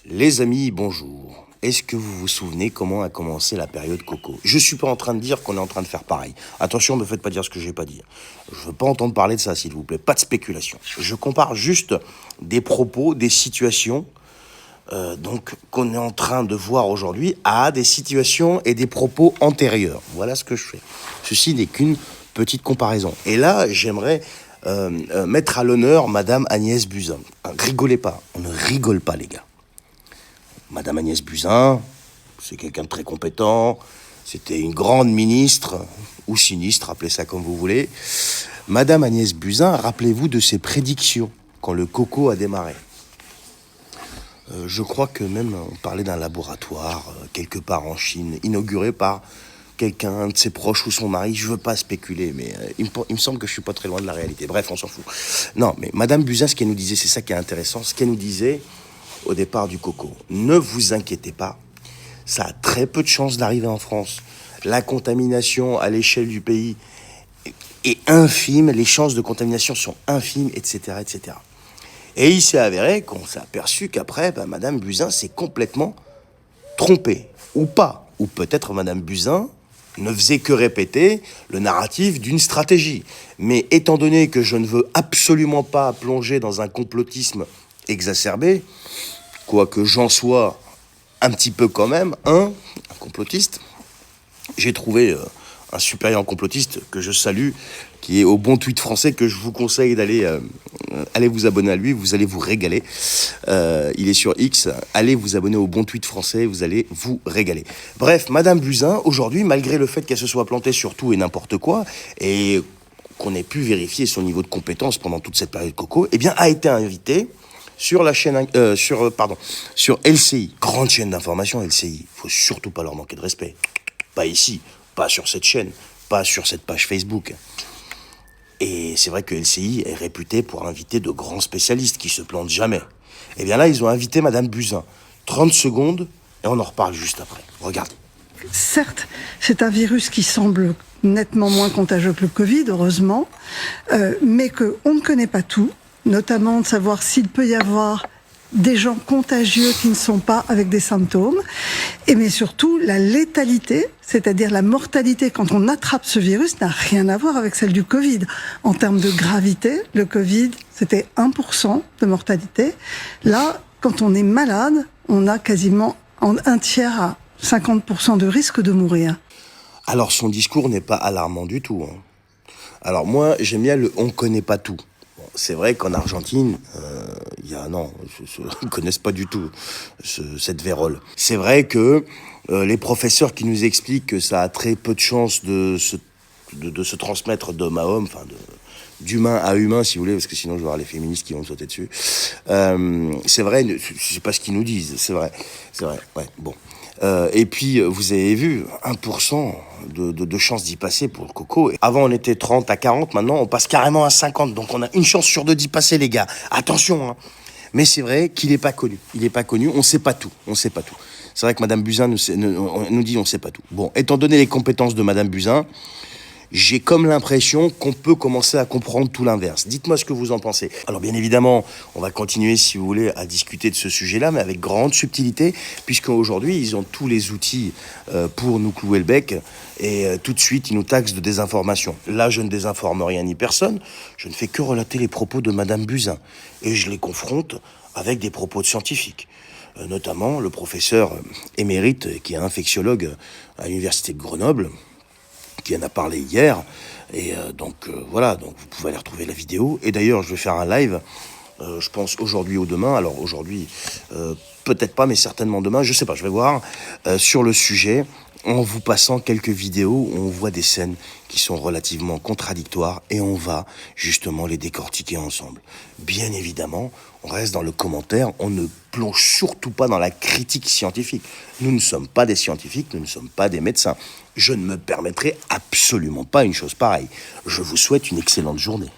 Les amis, bonjour. Est-ce que vous vous souvenez comment a commencé la période coco? Je suis pas en train de dire qu'on est en train de faire pareil. Attention, ne me faites pas dire ce que je vais pas dire. Je veux pas entendre parler de ça, s'il vous plaît. Pas de spéculation. Je compare juste des propos, des situations donc qu'on est en train de voir aujourd'hui à des situations et des propos antérieurs. Voilà ce que je fais. Ceci n'est qu'une petite comparaison. Et là, j'aimerais mettre à l'honneur Madame Agnès Buzyn. Rigolez pas. On ne rigole pas, les gars. Madame Agnès Buzyn, c'est quelqu'un de très compétent, c'était une grande ministre, ou sinistre, appelez ça comme vous voulez. Madame Agnès Buzyn, rappelez-vous de ses prédictions quand le coco a démarré. Je crois que même on parlait d'un laboratoire, quelque part en Chine, inauguré par quelqu'un de ses proches ou son mari. Je veux pas spéculer, mais il me semble que je suis pas très loin de la réalité. Bref, on s'en fout. Non, mais Madame Buzyn, ce qu'elle nous disait, c'est ça qui est intéressant, ce qu'elle nous disait au départ du coco. Ne vous inquiétez pas, ça a très peu de chances d'arriver en France. La contamination à l'échelle du pays est infime, les chances de contamination sont infimes, etc., etc. Et il s'est avéré qu'on s'est aperçu qu'après, Madame Buzyn s'est complètement trompée, ou pas. Ou peut-être Madame Buzyn ne faisait que répéter le narratif d'une stratégie. Mais étant donné que je ne veux absolument pas plonger dans un complotisme exacerbé, quoique j'en sois un petit peu quand même, un complotiste, j'ai trouvé un supérieur complotiste que je salue, qui est au Bon Tweet Français, que je vous conseille d'aller allez vous abonner à lui, vous allez vous régaler. Il est sur X, allez vous abonner au Bon Tweet Français, vous allez vous régaler. Bref, Madame Buzyn, aujourd'hui, malgré le fait qu'elle se soit plantée sur tout et n'importe quoi, et qu'on ait pu vérifier son niveau de compétence pendant toute cette période coco, eh bien, a été invitée sur la chaîne, sur LCI, grande chaîne d'information LCI. Faut surtout pas leur manquer de respect. Pas ici, pas sur cette chaîne, pas sur cette page Facebook. Et c'est vrai que LCI est réputé pour inviter de grands spécialistes qui se plantent jamais. Et bien là, ils ont invité Madame Buzyn. 30 secondes et on en reparle juste après. Regardez. Certes, c'est un virus qui semble nettement moins contagieux que le Covid, heureusement, mais qu'on ne connaît pas tout, notamment de savoir s'il peut y avoir des gens contagieux qui ne sont pas avec des symptômes, mais surtout la létalité, c'est-à-dire la mortalité quand on attrape ce virus, n'a rien à voir avec celle du Covid. En termes de gravité, le Covid, c'était 1% de mortalité. Là, quand on est malade, on a quasiment un tiers à 50% de risque de mourir. Alors son discours n'est pas alarmant du tout. Alors moi, j'aime bien le « on connaît pas tout ». C'est vrai qu'en Argentine, ils ne connaissent pas du tout cette vérole. C'est vrai que les professeurs qui nous expliquent que ça a très peu de chances de se transmettre d'homme à homme, enfin d'humain à humain, si vous voulez, parce que sinon je vais avoir les féministes qui vont me sauter dessus. C'est vrai, c'est pas ce qu'ils nous disent, c'est vrai, ouais, bon. Et puis, vous avez vu, 1% de chance d'y passer pour le coco. Avant, on était 30 à 40, maintenant, on passe carrément à 50. Donc, on a une chance sur deux d'y passer, les gars. Attention, hein. Mais c'est vrai qu'il n'est pas connu. Il n'est pas connu, on ne sait pas tout. C'est vrai que Madame Buzyn nous dit on ne sait pas tout. Bon, étant donné les compétences de Madame Buzyn, j'ai comme l'impression qu'on peut commencer à comprendre tout l'inverse. Dites-moi ce que vous en pensez. Alors bien évidemment, on va continuer, si vous voulez, à discuter de ce sujet-là, mais avec grande subtilité, puisqu'aujourd'hui, ils ont tous les outils pour nous clouer le bec, et tout de suite, ils nous taxent de désinformation. Là, je ne désinforme rien ni personne, je ne fais que relater les propos de Madame Buzyn, et je les confronte avec des propos de scientifiques. Notamment le professeur émérite, qui est infectiologue à l'université de Grenoble, qui en a parlé hier, et voilà, donc vous pouvez aller retrouver la vidéo, et d'ailleurs je vais faire un live, je pense aujourd'hui ou demain, alors aujourd'hui peut-être pas, mais certainement demain, je sais pas, je vais voir, sur le sujet, en vous passant quelques vidéos où on voit des scènes qui sont relativement contradictoires, et on va justement les décortiquer ensemble. Bien évidemment, on reste dans le commentaire, on ne plonge surtout pas dans la critique scientifique. Nous ne sommes pas des scientifiques, nous ne sommes pas des médecins. Je ne me permettrai absolument pas une chose pareille. Je vous souhaite une excellente journée.